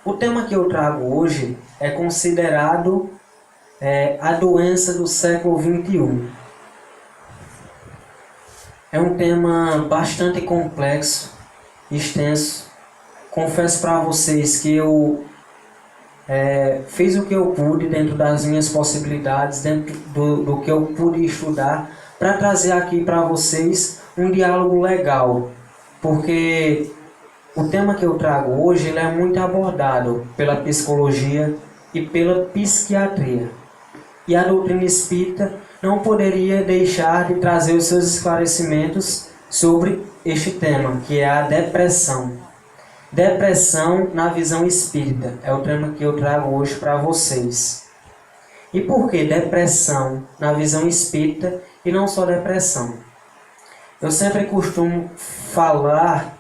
O tema que eu trago hoje é considerado a doença do século XXI. É um tema bastante complexo, extenso. Confesso para vocês que eu fiz o que eu pude dentro das minhas possibilidades, dentro do que eu pude estudar, para trazer aqui para vocês um diálogo legal. Porque o tema que eu trago hoje ele é muito abordado pela psicologia e pela psiquiatria. E a doutrina espírita não poderia deixar de trazer os seus esclarecimentos sobre este tema, que é a depressão. Depressão na visão espírita é o tema que eu trago hoje para vocês. E por que depressão na visão espírita e não só depressão? Eu sempre costumo falar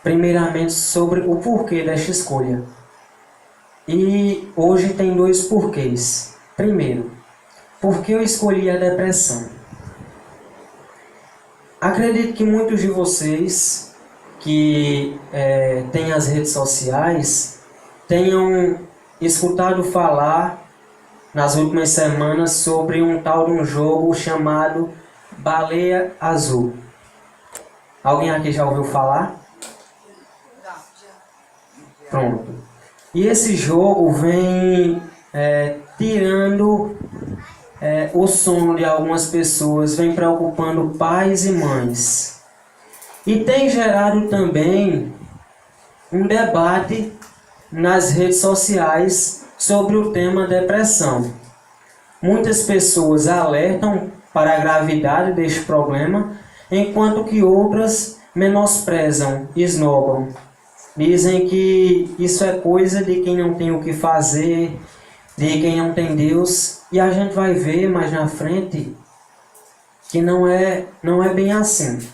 primeiramente sobre o porquê desta escolha. E hoje tem dois porquês. Primeiro, por que eu escolhi a depressão? Acredito que muitos de vocês que têm as redes sociais tenham escutado falar nas últimas semanas sobre um tal de um jogo chamado Baleia Azul. Alguém aqui já ouviu falar? Pronto. E esse jogo vem tirando o sono de algumas pessoas, vem preocupando pais e mães. E tem gerado também um debate nas redes sociais sobre o tema depressão. Muitas pessoas alertam para a gravidade deste problema, enquanto que outras menosprezam, esnobam. Dizem que isso é coisa de quem não tem o que fazer, de quem não tem Deus. E a gente vai ver mais na frente que não é bem assim.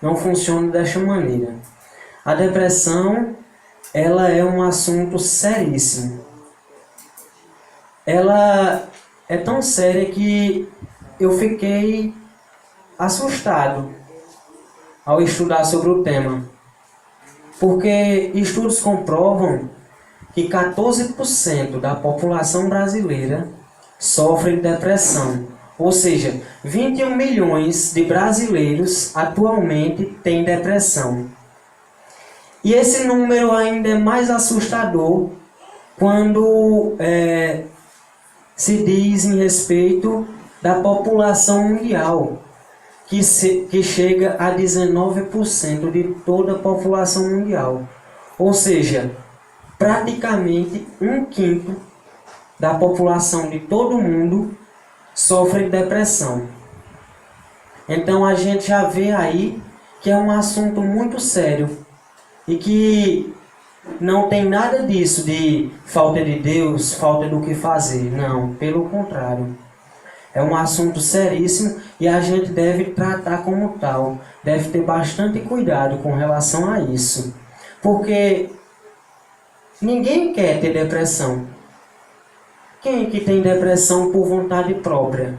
Não funciona desta maneira. A depressão, ela é um assunto seríssimo. Ela é tão séria que eu fiquei assustado ao estudar sobre o tema. Porque estudos comprovam que 14% da população brasileira sofre de depressão. Ou seja, 21 milhões de brasileiros atualmente têm depressão. E esse número ainda é mais assustador quando se diz em respeito da população mundial, que chega a 19% de toda a população mundial. Ou seja, praticamente 1/5 da população de todo o mundo sofre de depressão. Então a gente já vê aí que é um assunto muito sério e que não tem nada disso de falta de Deus, falta do que fazer. Não, pelo contrário. É um assunto seríssimo e a gente deve tratar como tal. Deve ter bastante cuidado com relação a isso. Porque ninguém quer ter depressão. Quem que tem depressão por vontade própria?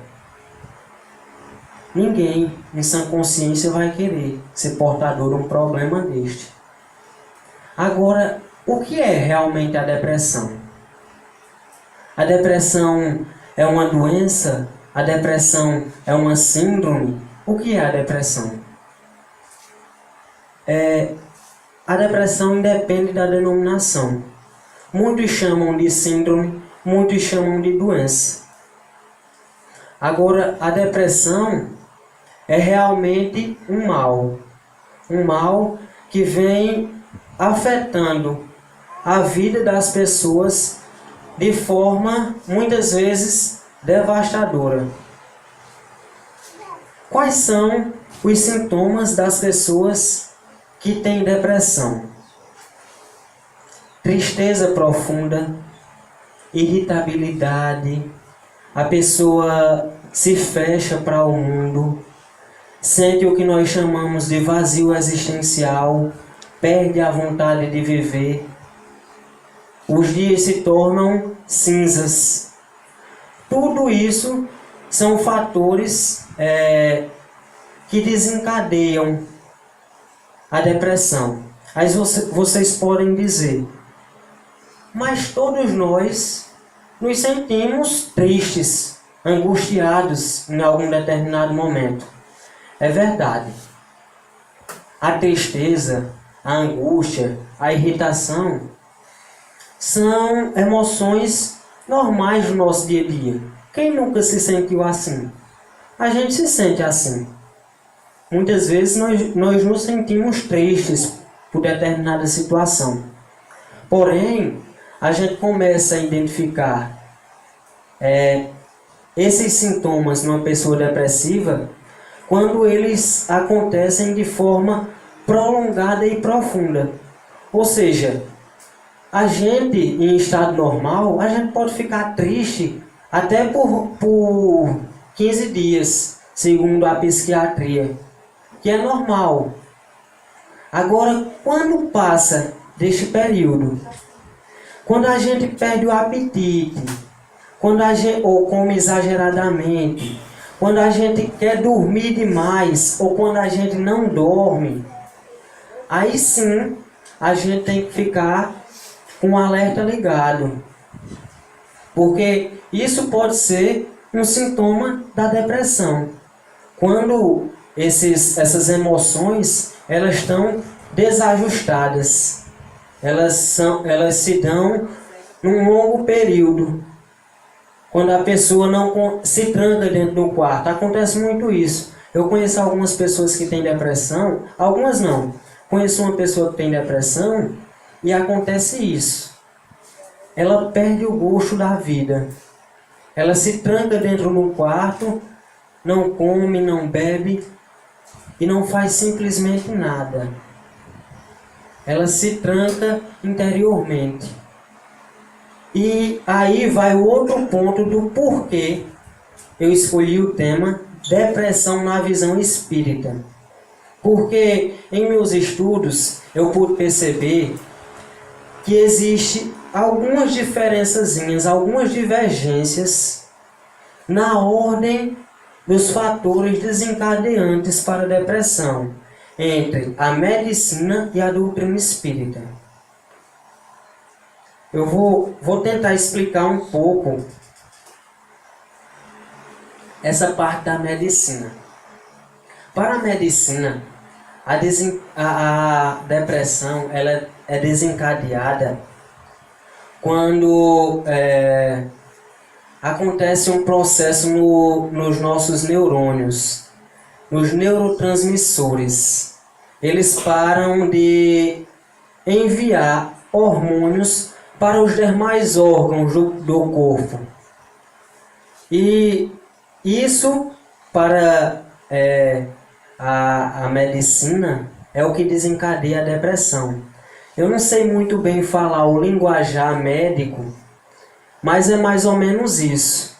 Ninguém, em sã consciência, vai querer ser portador de um problema deste. Agora, o que é realmente a depressão? A depressão é uma doença? A depressão é uma síndrome? O que é a depressão? A depressão independe da denominação. Muitos chamam de síndrome, muitos chamam de doença. Agora, a depressão é realmente um mal que vem afetando a vida das pessoas de forma, muitas vezes, devastadora. Quais são os sintomas das pessoas que têm depressão? Tristeza profunda, irritabilidade, a pessoa se fecha para o mundo, sente o que nós chamamos de vazio existencial, perde a vontade de viver, os dias se tornam cinzas. Tudo isso são fatores que desencadeiam a depressão. Aí vocês podem dizer, Mas todos nós nos sentimos tristes, angustiados em algum determinado momento. É verdade. A tristeza, a angústia, a irritação são emoções normais do nosso dia a dia. Quem nunca se sentiu assim? A gente se sente assim. Muitas vezes nós nos sentimos tristes por determinada situação. Porém, a gente começa a identificar esses sintomas numa pessoa depressiva quando eles acontecem de forma prolongada e profunda. Ou seja, a gente em estado normal, a gente pode ficar triste até por 15 dias, segundo a psiquiatria, que é normal. Agora, quando passa deste período, quando a gente perde o apetite, quando a gente, ou come exageradamente, quando a gente quer dormir demais, ou quando a gente não dorme, aí sim a gente tem que ficar com o alerta ligado. Porque isso pode ser um sintoma da depressão. Quando essas emoções elas estão desajustadas. Elas se dão num longo período. Quando a pessoa não se tranca dentro do quarto. Acontece muito isso. Eu conheço algumas pessoas que têm depressão, algumas não. Conheço uma pessoa que tem depressão e acontece isso. Ela perde o gosto da vida. Ela se tranca dentro do quarto, não come, não bebe e não faz simplesmente nada. Ela se tranca interiormente. E aí vai o outro ponto do porquê eu escolhi o tema depressão na visão espírita. Porque em meus estudos eu pude perceber que existe algumas diferençazinhas, algumas divergências na ordem dos fatores desencadeantes para a depressão entre a medicina e a doutrina espírita. Eu vou tentar explicar um pouco essa parte da medicina. Para a medicina, a depressão ela é desencadeada quando acontece um processo nos nossos neurônios, nos neurotransmissores. Eles param de enviar hormônios para os demais órgãos do corpo. E isso, para a medicina, é o que desencadeia a depressão. Eu não sei muito bem falar o linguajar médico, mas é mais ou menos isso.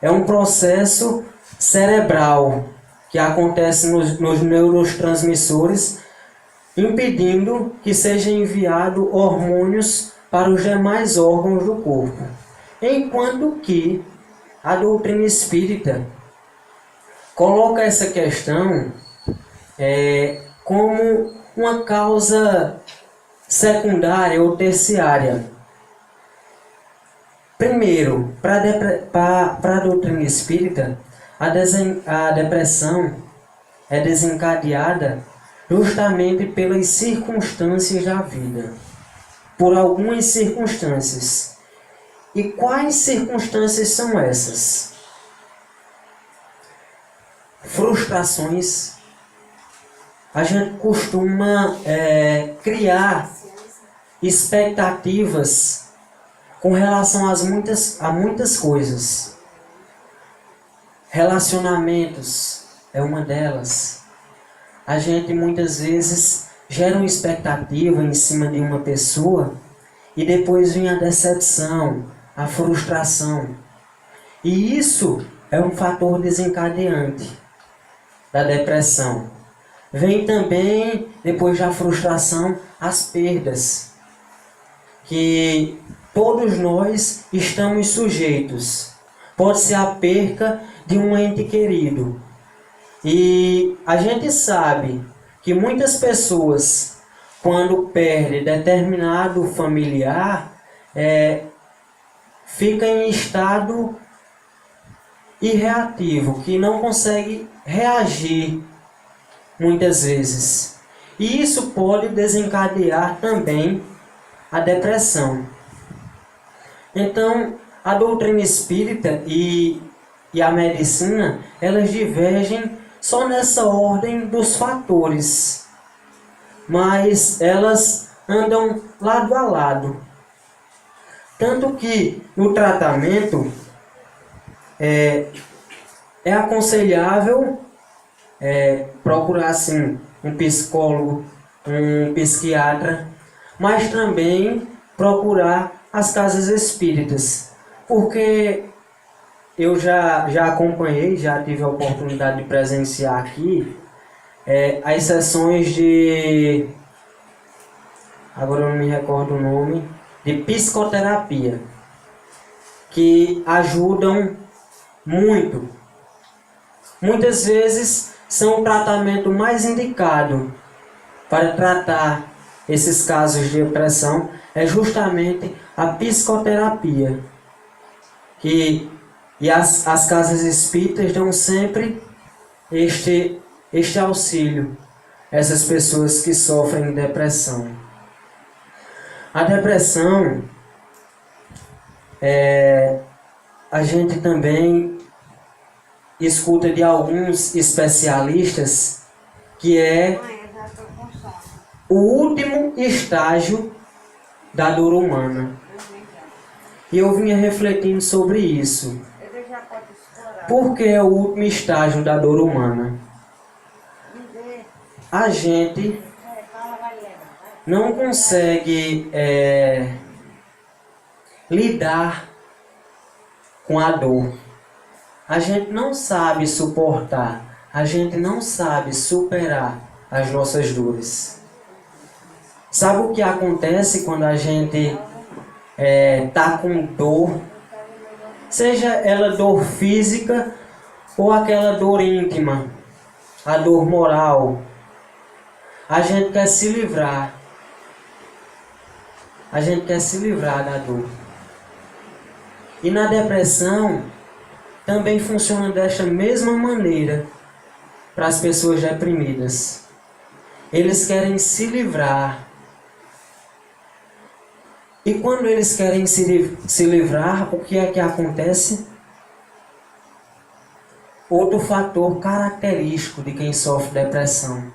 É um processo cerebral que acontece nos neurotransmissores, impedindo que seja enviado hormônios para os demais órgãos do corpo. Enquanto que a doutrina espírita coloca essa questão como uma causa secundária ou terciária. Primeiro, para a doutrina espírita, a depressão é desencadeada justamente pelas circunstâncias da vida. Por algumas circunstâncias. E quais circunstâncias são essas? Frustrações. A gente costuma criar expectativas com relação a muitas coisas. Relacionamentos é uma delas. A gente muitas vezes gera uma expectativa em cima de uma pessoa e depois vem a decepção, a frustração. E isso é um fator desencadeante da depressão. Vem também, depois da frustração, as perdas, que todos nós estamos sujeitos. Pode ser a perca de um ente querido. E a gente sabe que muitas pessoas, quando perdem determinado familiar, fica em estado irreativo, que não consegue reagir muitas vezes. E isso pode desencadear também a depressão. Então, a doutrina espírita e a medicina, elas divergem só nessa ordem dos fatores, mas elas andam lado a lado. Tanto que no tratamento é aconselhável procurar assim, um psicólogo, um psiquiatra, mas também procurar as casas espíritas, porque eu já acompanhei, já tive a oportunidade de presenciar aqui as sessões de, agora eu não me recordo o nome, de psicoterapia, que ajudam muito. Muitas vezes são o tratamento mais indicado para tratar esses casos de depressão, é justamente a psicoterapia. E as casas espíritas dão sempre este auxílio a essas pessoas que sofrem de depressão. A depressão, a gente também escuta de alguns especialistas que é o último estágio da dor humana. E eu vinha refletindo sobre isso. Por que é o último estágio da dor humana? A gente não consegue lidar com a dor. A gente não sabe suportar. A gente não sabe superar as nossas dores. Sabe o que acontece quando a gente está com dor? Seja ela dor física ou aquela dor íntima, a dor moral. A gente quer se livrar. A gente quer se livrar da dor. E na depressão também funciona desta mesma maneira para as pessoas deprimidas. Eles querem se livrar. E quando eles querem se livrar, o que é que acontece? Outro fator característico de quem sofre depressão.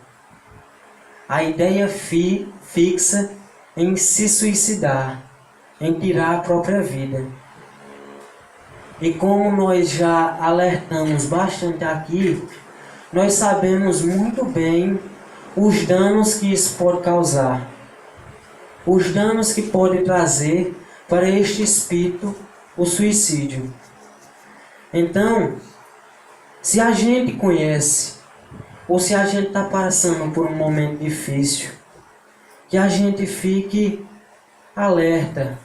A ideia fixa em se suicidar, em tirar a própria vida. E como nós já alertamos bastante aqui, nós sabemos muito bem os danos que isso pode causar. Os danos que pode trazer para este espírito o suicídio. Então, se a gente conhece, ou se a gente está passando por um momento difícil, que a gente fique alerta,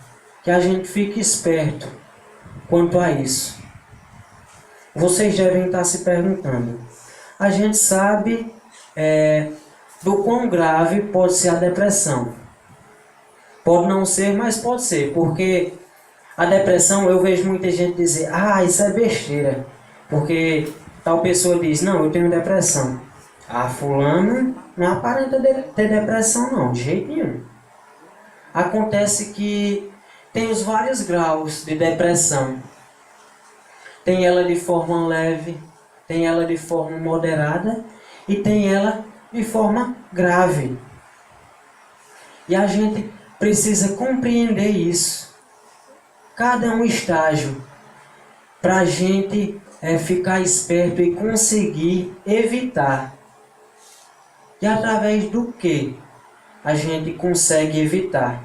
que a gente fique esperto quanto a isso. Vocês devem estar se perguntando, a gente sabe do quão grave pode ser a depressão. Pode não ser, mas pode ser, porque a depressão, eu vejo muita gente dizer, isso é besteira, porque tal pessoa diz, não, eu tenho depressão. Fulano não aparenta ter depressão não, de jeito nenhum. Acontece que tem os vários graus de depressão. Tem ela de forma leve, tem ela de forma moderada e tem ela de forma grave. E a gente precisa compreender isso. Cada um estágio, para a gente ficar esperto e conseguir evitar. E através do que a gente consegue evitar?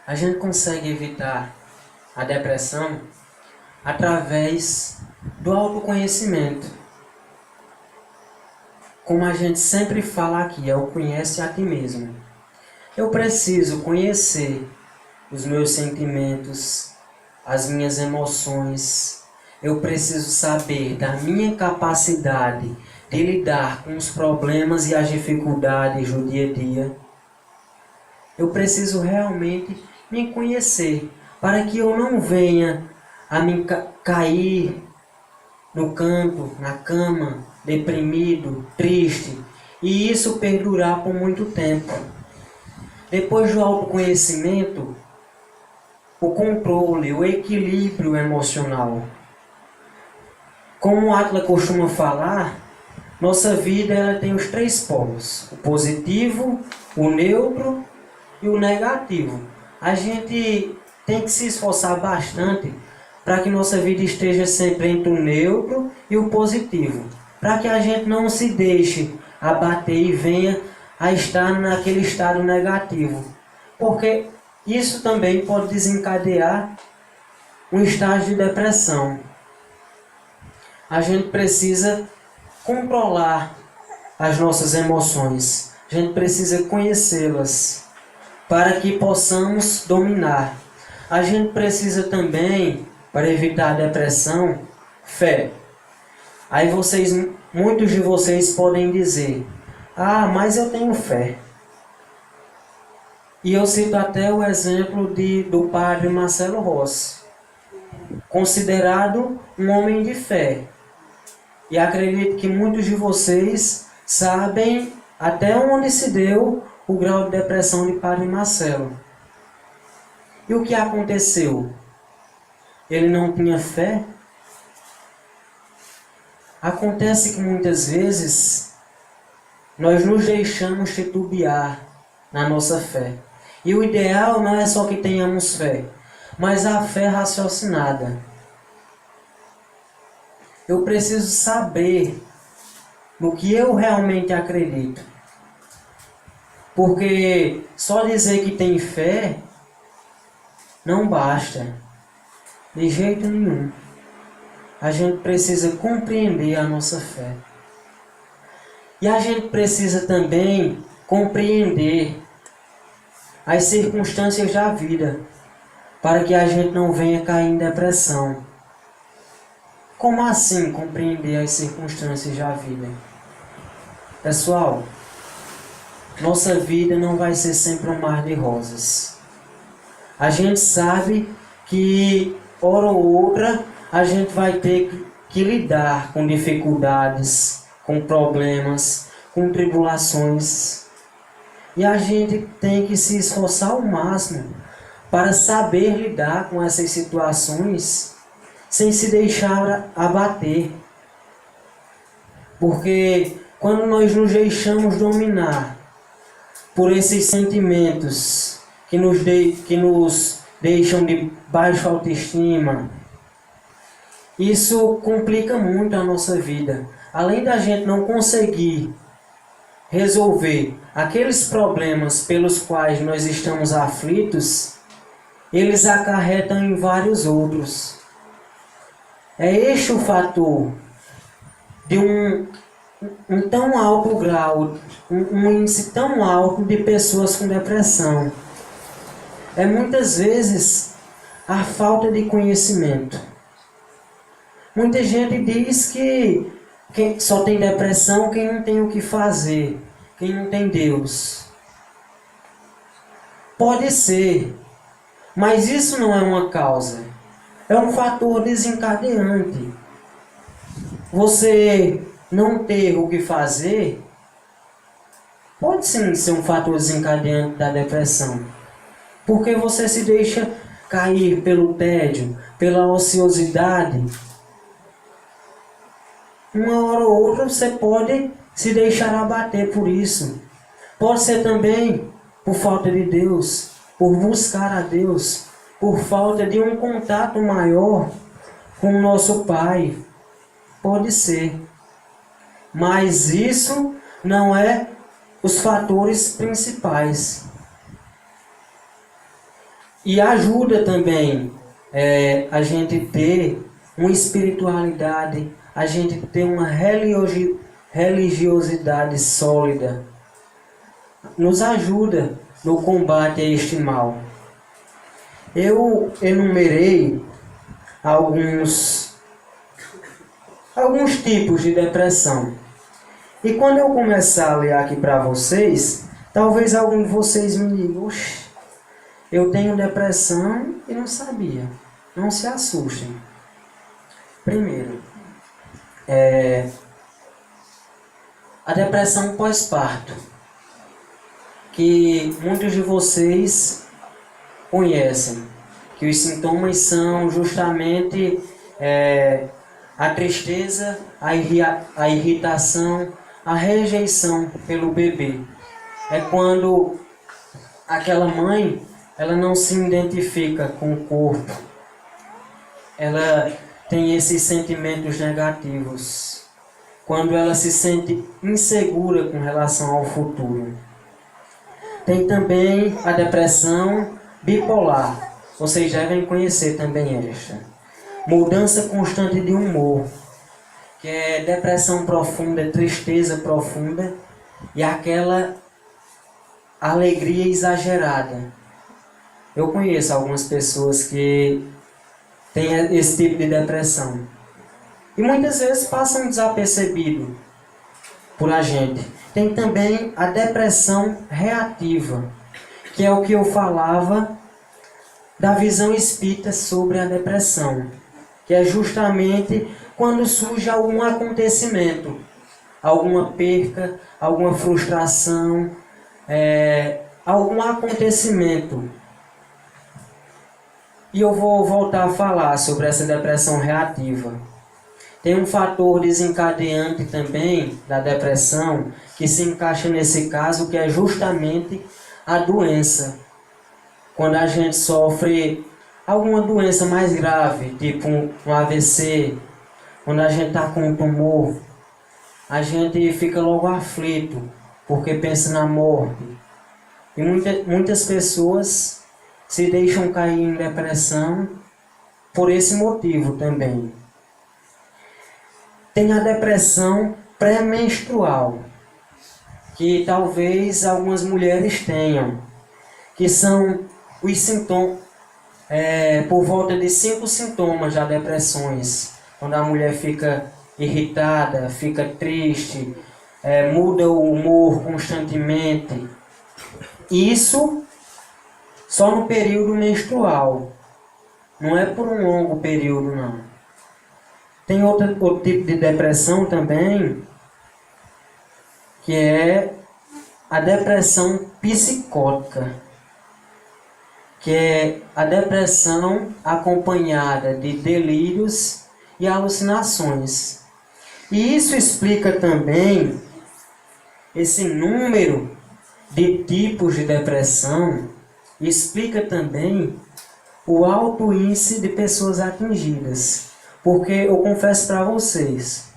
A gente consegue evitar a depressão através do autoconhecimento. Como a gente sempre fala aqui, é o conhece a ti mesmo. Eu preciso conhecer os meus sentimentos, as minhas emoções. Eu preciso saber da minha capacidade de lidar com os problemas e as dificuldades do dia a dia, eu preciso realmente me conhecer, para que eu não venha a me cair no canto, na cama, deprimido, triste, e isso perdurar por muito tempo. Depois do autoconhecimento, o controle, o equilíbrio emocional. Como o Atlas costuma falar, nossa vida ela tem os 3 polos: o positivo, o neutro e o negativo. A gente tem que se esforçar bastante para que nossa vida esteja sempre entre o neutro e o positivo, para que a gente não se deixe abater e venha a estar naquele estado negativo, porque isso também pode desencadear um estágio de depressão. A gente precisa controlar as nossas emoções, a gente precisa conhecê-las para que possamos dominar. A gente precisa também, para evitar a depressão, fé. Aí muitos de vocês podem dizer: ah, mas eu tenho fé. E eu cito até o exemplo do padre Marcelo Rossi, considerado um homem de fé. E acredito que muitos de vocês sabem até onde se deu o grau de depressão de padre Marcelo. E o que aconteceu? Ele não tinha fé? Acontece que muitas vezes nós nos deixamos titubear na nossa fé. E o ideal não é só que tenhamos fé, mas a fé raciocinada. Eu preciso saber no que eu realmente acredito. Porque só dizer que tem fé não basta, de jeito nenhum. A gente precisa compreender a nossa fé. E a gente precisa também compreender as circunstâncias da vida, para que a gente não venha cair em depressão. Como assim compreender as circunstâncias da vida? Pessoal, nossa vida não vai ser sempre um mar de rosas. A gente sabe que, hora ou outra, a gente vai ter que lidar com dificuldades, com problemas, com tribulações. E a gente tem que se esforçar ao máximo para saber lidar com essas situações sem se deixar abater. Porque quando nós nos deixamos dominar por esses sentimentos que nos deixam de baixa autoestima, isso complica muito a nossa vida. Além da gente não conseguir resolver aqueles problemas pelos quais nós estamos aflitos, eles acarretam em vários outros. É este o fator de um tão alto grau, um índice tão alto de pessoas com depressão. É muitas vezes a falta de conhecimento. Muita gente diz que quem só tem depressão quem não tem o que fazer, quem não tem Deus. Pode ser, mas isso não é uma causa. É um fator desencadeante. Você não ter o que fazer pode sim ser um fator desencadeante da depressão. Porque você se deixa cair pelo tédio, pela ociosidade. Uma hora ou outra você pode se deixar abater por isso. Pode ser também por falta de Deus, por buscar a Deus, por falta de um contato maior com o nosso Pai. Pode ser. Mas isso não é os fatores principais. E ajuda também a gente ter uma espiritualidade, a gente ter uma religiosidade sólida. Nos ajuda no combate a este mal. Eu enumerei alguns tipos de depressão. E quando eu começar a ler aqui para vocês, talvez algum de vocês me diga: oxe, eu tenho depressão e não sabia. Não se assustem. Primeiro, a depressão pós-parto, que muitos de vocês conhecem, que os sintomas são justamente a tristeza, a irritação, a rejeição pelo bebê. É quando aquela mãe, ela não se identifica com o corpo, ela tem esses sentimentos negativos, quando ela se sente insegura com relação ao futuro. Tem também a depressão bipolar, vocês devem conhecer também esta. Mudança constante de humor, que é depressão profunda, tristeza profunda e aquela alegria exagerada. Eu conheço algumas pessoas que têm esse tipo de depressão e muitas vezes passam desapercebido por a gente. Tem também a depressão reativa, que é o que eu falava da visão espírita sobre a depressão, que é justamente quando surge algum acontecimento, alguma perca, alguma frustração, algum acontecimento. E eu vou voltar a falar sobre essa depressão reativa. Tem um fator desencadeante também da depressão que se encaixa nesse caso, que é justamente a doença. Quando a gente sofre alguma doença mais grave, tipo um AVC, quando a gente está com um tumor, a gente fica logo aflito, porque pensa na morte. E muitas pessoas se deixam cair em depressão por esse motivo também. Tem a depressão pré-menstrual, que talvez algumas mulheres tenham, que são os sintomas, por volta de 5 sintomas das depressões. Quando a mulher fica irritada, fica triste, muda o humor constantemente. Isso só no período menstrual, não é por um longo período não. Tem outro tipo de depressão também, que é a depressão psicótica, que é a depressão acompanhada de delírios e alucinações. E isso explica também esse número de tipos de depressão, explica também o alto índice de pessoas atingidas. Porque eu confesso para vocês,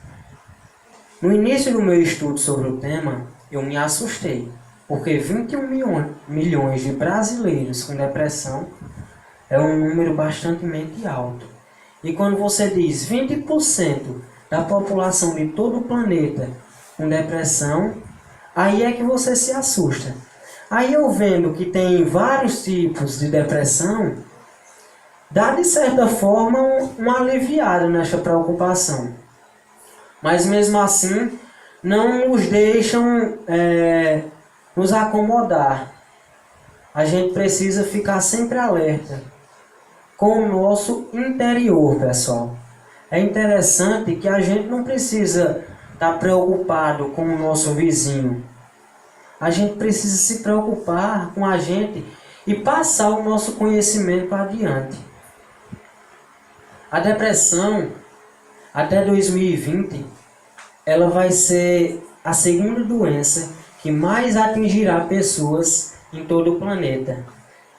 no início do meu estudo sobre o tema, eu me assustei. Porque 21 milhões de brasileiros com depressão é um número bastante alto. E quando você diz 20% da população de todo o planeta com depressão, aí é que você se assusta. Aí eu vendo que tem vários tipos de depressão, dá de certa forma uma aliviada nesta preocupação. Mas mesmo assim, não nos deixam nos acomodar. A gente precisa ficar sempre alerta com o nosso interior, pessoal. É interessante que a gente não precisa estar preocupado com o nosso vizinho. A gente precisa se preocupar com a gente e passar o nosso conhecimento adiante. A depressão, até 2020, ela vai ser a segunda doença que mais atingirá pessoas em todo o planeta.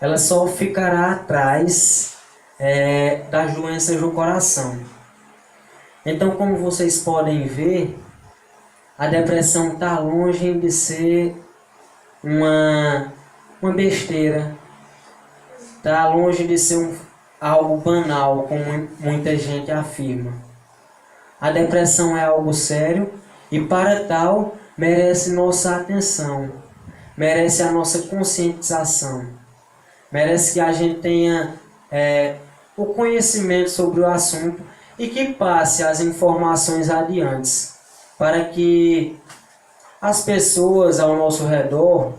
Ela só ficará atrás das doenças do coração. Então, como vocês podem ver, a depressão está longe de ser uma besteira. Está longe de ser algo banal, como muita gente afirma. A depressão é algo sério e, para tal, merece nossa atenção, merece a nossa conscientização, merece que a gente tenha o conhecimento sobre o assunto e que passe as informações adiante, para que as pessoas ao nosso redor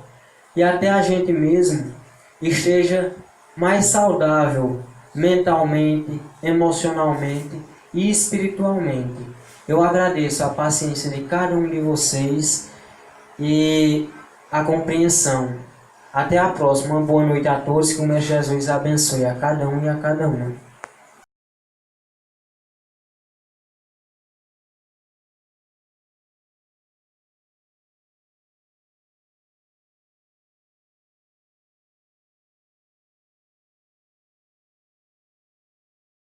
e até a gente mesmo esteja mais saudável mentalmente, emocionalmente e espiritualmente. Eu agradeço a paciência de cada um de vocês e a compreensão. Até a próxima. Boa noite a todos. Que o Mestre Jesus abençoe a cada um e a cada uma.